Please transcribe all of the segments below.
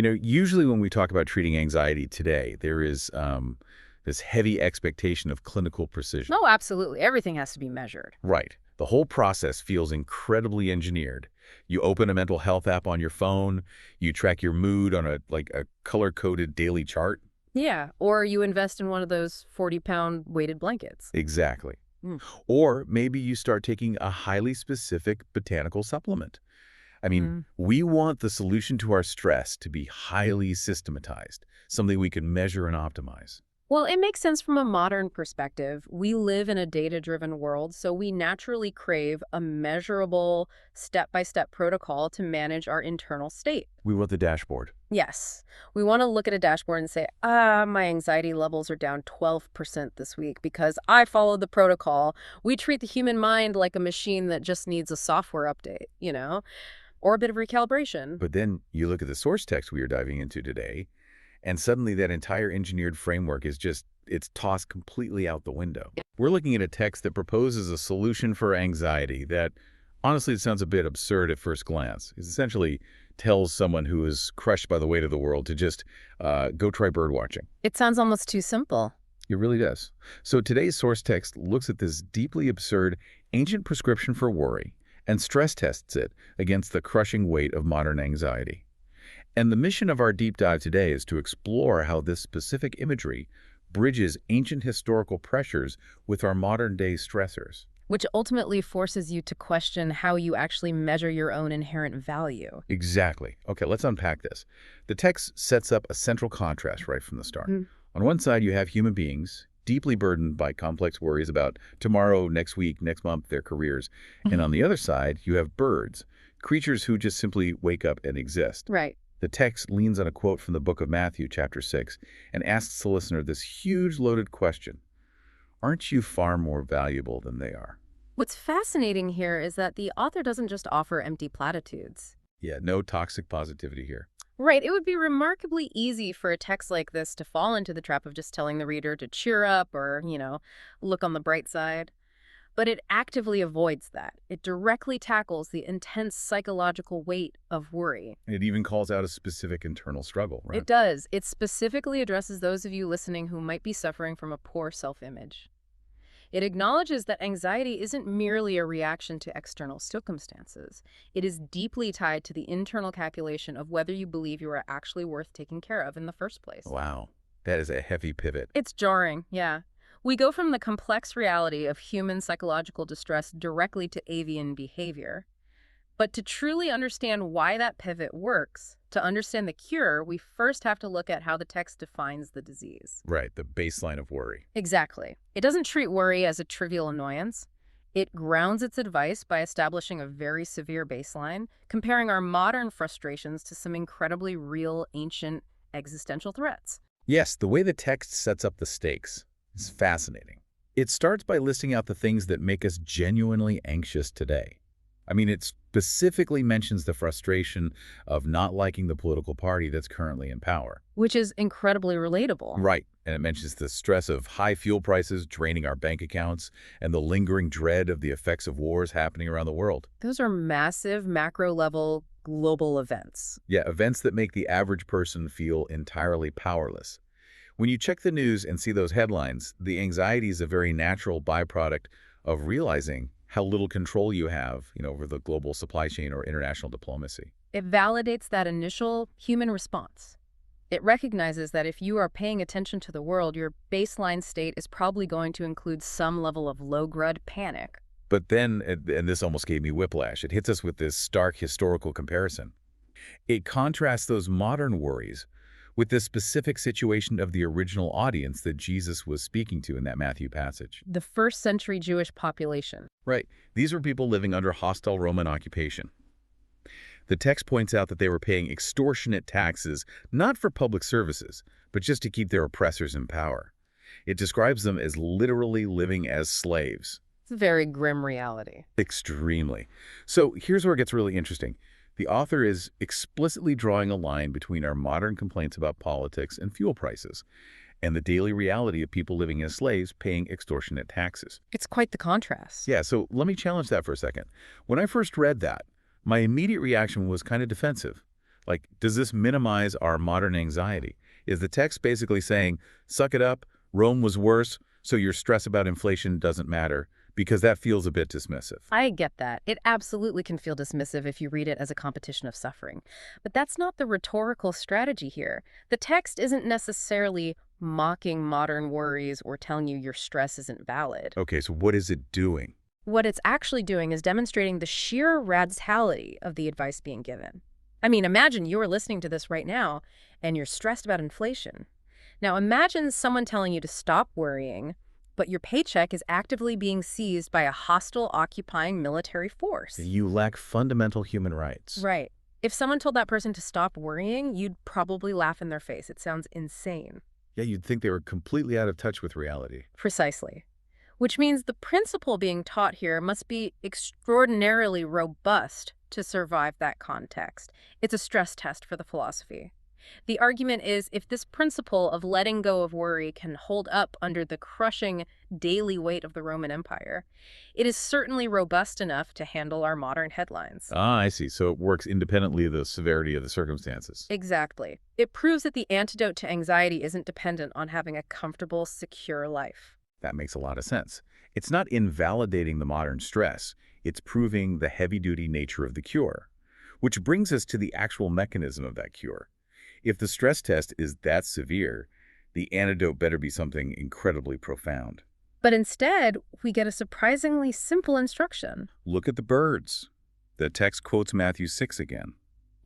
Usually when we talk about treating anxiety today, there is this heavy expectation of clinical precision. No, absolutely. Everything has to be measured. Right. The whole process feels incredibly engineered. You open a mental health app on your phone, you track your mood on a color-coded daily chart. Yeah, or you invest in one of those 40-pound weighted blankets. Exactly. Mm. Or maybe you start taking a highly specific botanical supplement. I mean, Mm. we want the solution to our stress to be highly systematized, something we can measure and optimize. Well, it makes sense from a modern perspective. We live in a data-driven world, so we naturally crave a measurable, step-by-step protocol to manage our internal state. We want the dashboard. Yes, we want to look at a dashboard and say, my anxiety levels are down 12% this week because I followed the protocol. We treat the human mind like a machine that just needs a software update, or a bit of recalibration. But then you look at the source text we are diving into today, and suddenly that entire engineered framework it's tossed completely out the window. We're looking at a text that proposes a solution for anxiety that, honestly, it sounds a bit absurd at first glance. It essentially tells someone who is crushed by the weight of the world to just go try bird watching. It sounds almost too simple. It really does. So today's source text looks at this deeply absurd ancient prescription for worry and stress tests it against the crushing weight of modern anxiety. And the mission of our deep dive today is to explore how this specific imagery bridges ancient historical pressures with our modern-day stressors. Which ultimately forces you to question how you actually measure your own inherent value. Exactly. Okay, let's unpack this. The text sets up a central contrast right from the start. On one side, you have human beings, deeply burdened by complex worries about tomorrow, next week, next month, their careers. And on the other side, you have birds, creatures who just simply wake up and exist. Right. The text leans on a quote from the book of Matthew, chapter 6, and asks the listener this huge, loaded question. Aren't you far more valuable than they are? What's fascinating here is that the author doesn't just offer empty platitudes. Yeah, no toxic positivity here. Right. It would be remarkably easy for a text like this to fall into the trap of just telling the reader to cheer up or, look on the bright side. But it actively avoids that. It directly tackles the intense psychological weight of worry. It even calls out a specific internal struggle, right? It does. It specifically addresses those of you listening who might be suffering from a poor self-image. It acknowledges that anxiety isn't merely a reaction to external circumstances. It is deeply tied to the internal calculation of whether you believe you are actually worth taking care of in the first place. Wow, that is a heavy pivot. It's jarring, yeah. We go from the complex reality of human psychological distress directly to avian behavior. But to truly understand why that pivot works, to understand the cure, we first have to look at how the text defines the disease. Right, the baseline of worry. Exactly. It doesn't treat worry as a trivial annoyance. It grounds its advice by establishing a very severe baseline, comparing our modern frustrations to some incredibly real, ancient, existential threats. Yes, the way the text sets up the stakes is fascinating. It starts by listing out the things that make us genuinely anxious today. I mean, it specifically mentions the frustration of not liking the political party that's currently in power. Which is incredibly relatable. Right. And it mentions the stress of high fuel prices draining our bank accounts and the lingering dread of the effects of wars happening around the world. Those are massive, macro-level, global events. Yeah, events that make the average person feel entirely powerless. When you check the news and see those headlines, the anxiety is a very natural byproduct of realizing how little control you have, over the global supply chain or international diplomacy. It validates that initial human response. It recognizes that if you are paying attention to the world, your baseline state is probably going to include some level of low-grade panic. But then, and this almost gave me whiplash, it hits us with this stark historical comparison. It contrasts those modern worries with the specific situation of the original audience that Jesus was speaking to in that Matthew passage. The first-century Jewish population. Right. These were people living under hostile Roman occupation. The text points out that they were paying extortionate taxes, not for public services, but just to keep their oppressors in power. It describes them as literally living as slaves. It's a very grim reality. Extremely. So here's where it gets really interesting. The author is explicitly drawing a line between our modern complaints about politics and fuel prices and the daily reality of people living as slaves paying extortionate taxes. It's quite the contrast. Yeah, so let me challenge that for a second. When I first read that, my immediate reaction was kind of defensive. Like, does this minimize our modern anxiety? Is the text basically saying, suck it up, Rome was worse, so your stress about inflation doesn't matter? Because that feels a bit dismissive. I get that. It absolutely can feel dismissive if you read it as a competition of suffering. But that's not the rhetorical strategy here. The text isn't necessarily mocking modern worries or telling you your stress isn't valid. Okay, so what is it doing? What it's actually doing is demonstrating the sheer radicality of the advice being given. I mean, imagine you're listening to this right now and you're stressed about inflation. Now imagine someone telling you to stop worrying, but your paycheck is actively being seized by a hostile occupying military force. You lack fundamental human rights. Right. If someone told that person to stop worrying, you'd probably laugh in their face. It sounds insane. Yeah, you'd think they were completely out of touch with reality. Precisely. Which means the principle being taught here must be extraordinarily robust to survive that context. It's a stress test for the philosophy. The argument is if this principle of letting go of worry can hold up under the crushing daily weight of the Roman Empire, it is certainly robust enough to handle our modern headlines. Ah, I see. So it works independently of the severity of the circumstances. Exactly. It proves that the antidote to anxiety isn't dependent on having a comfortable, secure life. That makes a lot of sense. It's not invalidating the modern stress. It's proving the heavy-duty nature of the cure. Which brings us to the actual mechanism of that cure. If the stress test is that severe, the antidote better be something incredibly profound. But instead, we get a surprisingly simple instruction. Look at the birds. The text quotes Matthew 6 again.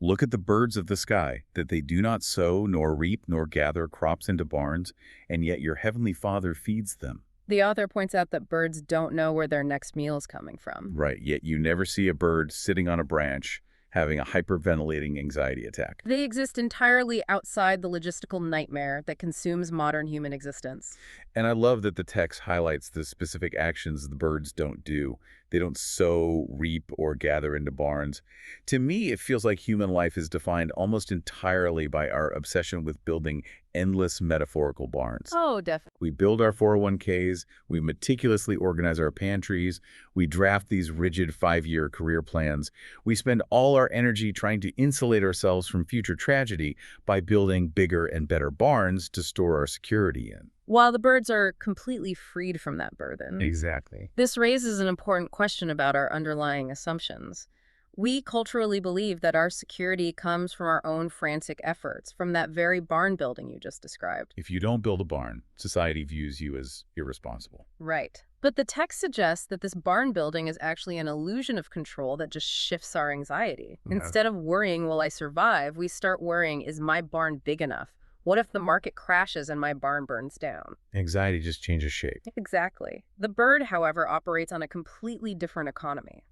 Look at the birds of the sky, that they do not sow, nor reap, nor gather crops into barns, and yet your heavenly Father feeds them. The author points out that birds don't know where their next meal is coming from. Right, yet you never see a bird sitting on a branch having a hyperventilating anxiety attack. They exist entirely outside the logistical nightmare that consumes modern human existence. And I love that the text highlights the specific actions the birds don't do. They don't sow, reap, or gather into barns. To me, it feels like human life is defined almost entirely by our obsession with building endless metaphorical barns. Oh, definitely. We build our 401ks, we meticulously organize our pantries, we draft these rigid 5-year career plans. We spend all our energy trying to insulate ourselves from future tragedy by building bigger and better barns to store our security in. While the birds are completely freed from that burden. Exactly. This raises an important question about our underlying assumptions. We culturally believe that our security comes from our own frantic efforts, from that very barn building you just described. If you don't build a barn, society views you as irresponsible. Right. But the text suggests that this barn building is actually an illusion of control that just shifts our anxiety. Yeah. Instead of worrying, will I survive, we start worrying, is my barn big enough? What if the market crashes and my barn burns down? Anxiety just changes shape. Exactly. The bird, however, operates on a completely different economy.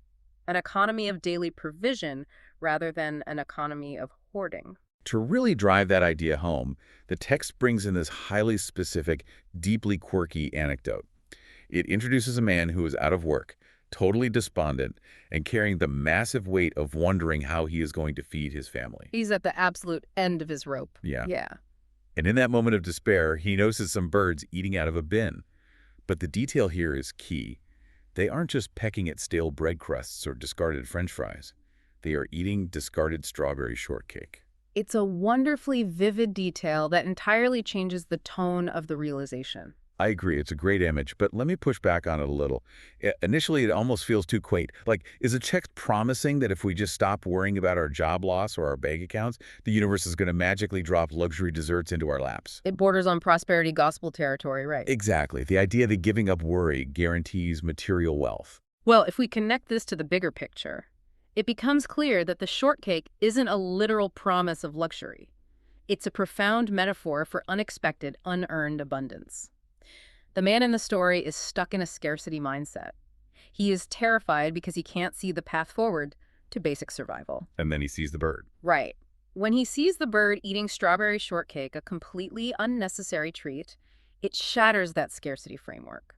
An economy of daily provision rather than an economy of hoarding. To really drive that idea home, the text brings in this highly specific, deeply quirky anecdote. It introduces a man who is out of work, totally despondent, and carrying the massive weight of wondering how he is going to feed his family. He's at the absolute end of his rope. Yeah. Yeah. And in that moment of despair, he notices some birds eating out of a bin. But the detail here is key. They aren't just pecking at stale bread crusts or discarded French fries. They are eating discarded strawberry shortcake. It's a wonderfully vivid detail that entirely changes the tone of the realization. I agree, it's a great image, but let me push back on it a little. Initially, it almost feels too quaint. Like, is the text promising that if we just stop worrying about our job loss or our bank accounts, the universe is going to magically drop luxury desserts into our laps? It borders on prosperity gospel territory, right? Exactly. The idea that giving up worry guarantees material wealth. Well, if we connect this to the bigger picture, it becomes clear that the shortcake isn't a literal promise of luxury. It's a profound metaphor for unexpected, unearned abundance. The man in the story is stuck in a scarcity mindset. He is terrified because he can't see the path forward to basic survival. And then he sees the bird. Right. When he sees the bird eating strawberry shortcake, a completely unnecessary treat, it shatters that scarcity framework.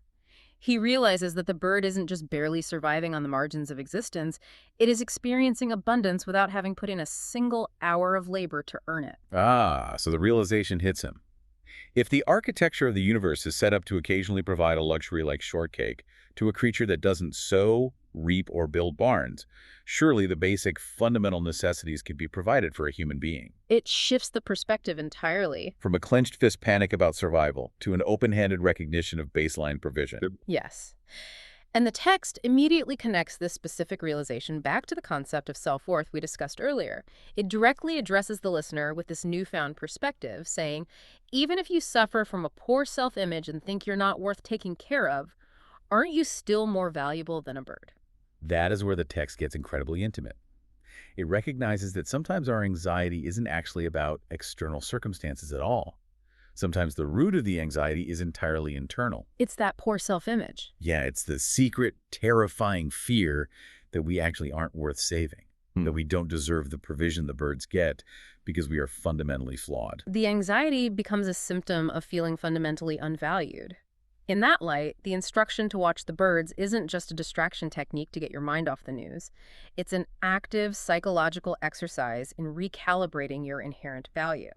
He realizes that the bird isn't just barely surviving on the margins of existence, it is experiencing abundance without having put in a single hour of labor to earn it. Ah, so the realization hits him. If the architecture of the universe is set up to occasionally provide a luxury like shortcake to a creature that doesn't sow, reap, or build barns. Surely the basic fundamental necessities could be provided for a human being. It shifts the perspective entirely. From a clenched fist panic about survival to an open-handed recognition of baseline provision. Yes. And the text immediately connects this specific realization back to the concept of self-worth we discussed earlier. It directly addresses the listener with this newfound perspective, saying, even if you suffer from a poor self-image and think you're not worth taking care of, aren't you still more valuable than a bird? That is where the text gets incredibly intimate. It recognizes that sometimes our anxiety isn't actually about external circumstances at all. Sometimes the root of the anxiety is entirely internal. It's that poor self-image. Yeah, it's the secret, terrifying fear that we actually aren't worth saving, that we don't deserve the provision the birds get because we are fundamentally flawed. The anxiety becomes a symptom of feeling fundamentally unvalued. In that light, the instruction to watch the birds isn't just a distraction technique to get your mind off the news. It's an active psychological exercise in recalibrating your inherent value.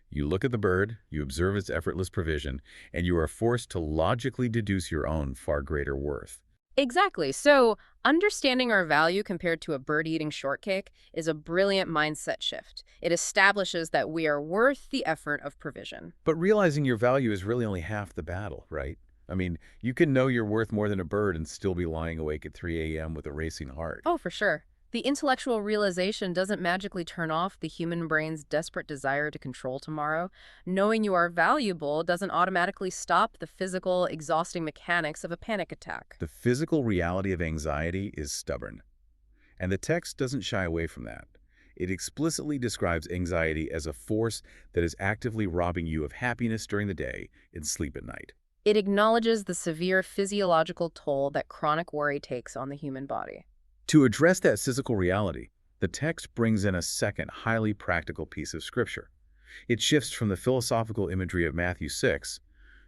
You look at the bird, you observe its effortless provision, and you are forced to logically deduce your own far greater worth. Exactly. So, understanding our value compared to a bird eating shortcake is a brilliant mindset shift. It establishes that we are worth the effort of provision. But realizing your value is really only half the battle, right? I mean, you can know you're worth more than a bird and still be lying awake at 3 a.m. with a racing heart. Oh, for sure. The intellectual realization doesn't magically turn off the human brain's desperate desire to control tomorrow. Knowing you are valuable doesn't automatically stop the physical, exhausting mechanics of a panic attack. The physical reality of anxiety is stubborn, and the text doesn't shy away from that. It explicitly describes anxiety as a force that is actively robbing you of happiness during the day and sleep at night. It acknowledges the severe physiological toll that chronic worry takes on the human body. To address that physical reality, the text brings in a second, highly practical piece of scripture. It shifts from the philosophical imagery of Matthew 6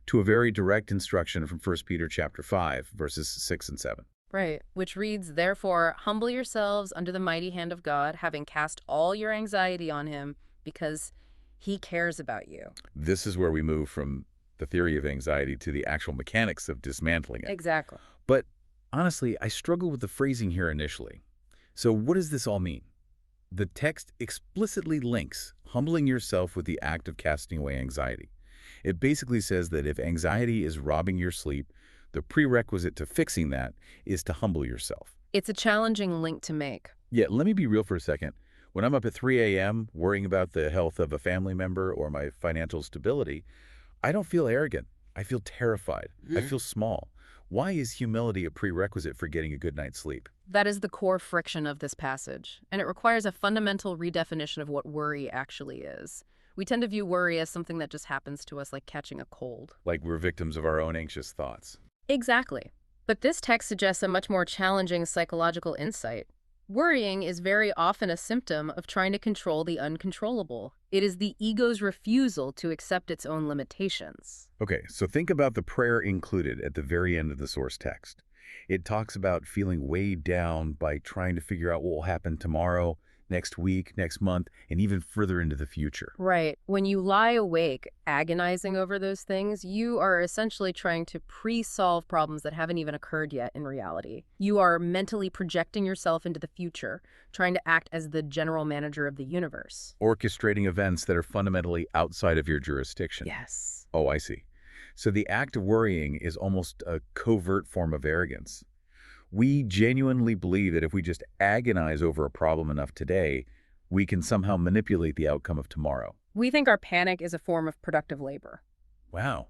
to a very direct instruction from 1 Peter chapter 5, verses 6 and 7. Right, which reads, therefore, humble yourselves under the mighty hand of God, having cast all your anxiety on him, because he cares about you. This is where we move from the theory of anxiety to the actual mechanics of dismantling it. Exactly. But honestly, I struggle with the phrasing here initially. So what does this all mean? The text explicitly links humbling yourself with the act of casting away anxiety. It basically says that if anxiety is robbing your sleep, the prerequisite to fixing that is to humble yourself. It's a challenging link to make. Yeah, let me be real for a second. When I'm up at 3 a.m. worrying about the health of a family member or my financial stability, I don't feel arrogant. I feel terrified. I feel small. Why is humility a prerequisite for getting a good night's sleep? That is the core friction of this passage, and it requires a fundamental redefinition of what worry actually is. We tend to view worry as something that just happens to us, like catching a cold. Like we're victims of our own anxious thoughts. Exactly. But this text suggests a much more challenging psychological insight. Worrying is very often a symptom of trying to control the uncontrollable. It is the ego's refusal to accept its own limitations. Okay, so think about the prayer included at the very end of the source text. It talks about feeling weighed down by trying to figure out what will happen tomorrow, next week, next month, and even further into the future. Right. When you lie awake, agonizing over those things, you are essentially trying to pre-solve problems that haven't even occurred yet in reality. You are mentally projecting yourself into the future, trying to act as the general manager of the universe. Orchestrating events that are fundamentally outside of your jurisdiction. Yes. Oh, I see. So the act of worrying is almost a covert form of arrogance. We genuinely believe that if we just agonize over a problem enough today, we can somehow manipulate the outcome of tomorrow. We think our panic is a form of productive labor. Wow.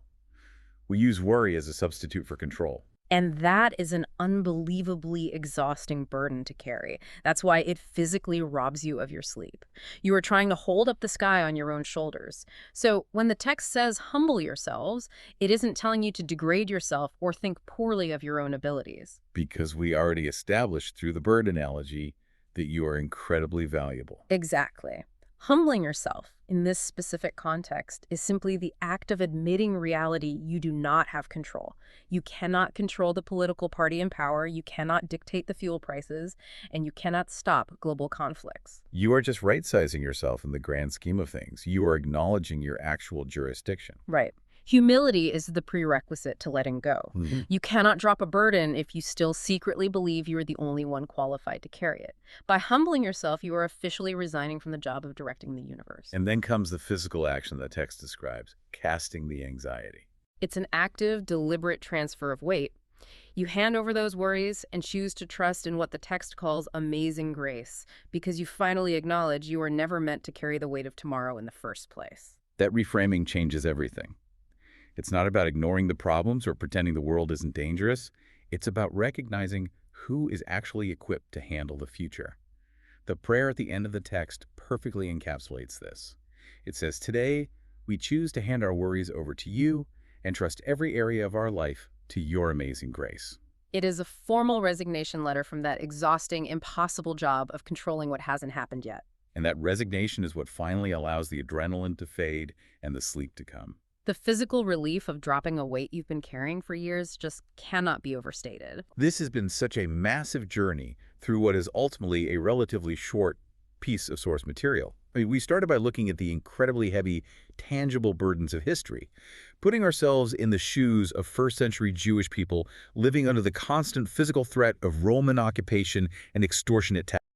We use worry as a substitute for control. And that is an unbelievably exhausting burden to carry. That's why it physically robs you of your sleep. You are trying to hold up the sky on your own shoulders. So when the text says humble yourselves, it isn't telling you to degrade yourself or think poorly of your own abilities. Because we already established through the bird analogy that you are incredibly valuable. Exactly. Humbling yourself in this specific context is simply the act of admitting reality you do not have control. You cannot control the political party in power, you cannot dictate the fuel prices, and you cannot stop global conflicts. You are just right-sizing yourself in the grand scheme of things. You are acknowledging your actual jurisdiction. Right. Humility is the prerequisite to letting go. Mhm. You cannot drop a burden if you still secretly believe you are the only one qualified to carry it. By humbling yourself, you are officially resigning from the job of directing the universe. And then comes the physical action the text describes, casting the anxiety. It's an active, deliberate transfer of weight. You hand over those worries and choose to trust in what the text calls amazing grace, because you finally acknowledge you were never meant to carry the weight of tomorrow in the first place. That reframing changes everything. It's not about ignoring the problems or pretending the world isn't dangerous. It's about recognizing who is actually equipped to handle the future. The prayer at the end of the text perfectly encapsulates this. It says, "Today, we choose to hand our worries over to you and trust every area of our life to your amazing grace." It is a formal resignation letter from that exhausting, impossible job of controlling what hasn't happened yet. And that resignation is what finally allows the adrenaline to fade and the sleep to come. The physical relief of dropping a weight you've been carrying for years just cannot be overstated. This has been such a massive journey through what is ultimately a relatively short piece of source material. I mean, we started by looking at the incredibly heavy, tangible burdens of history, putting ourselves in the shoes of first-century Jewish people living under the constant physical threat of Roman occupation and extortionate taxes.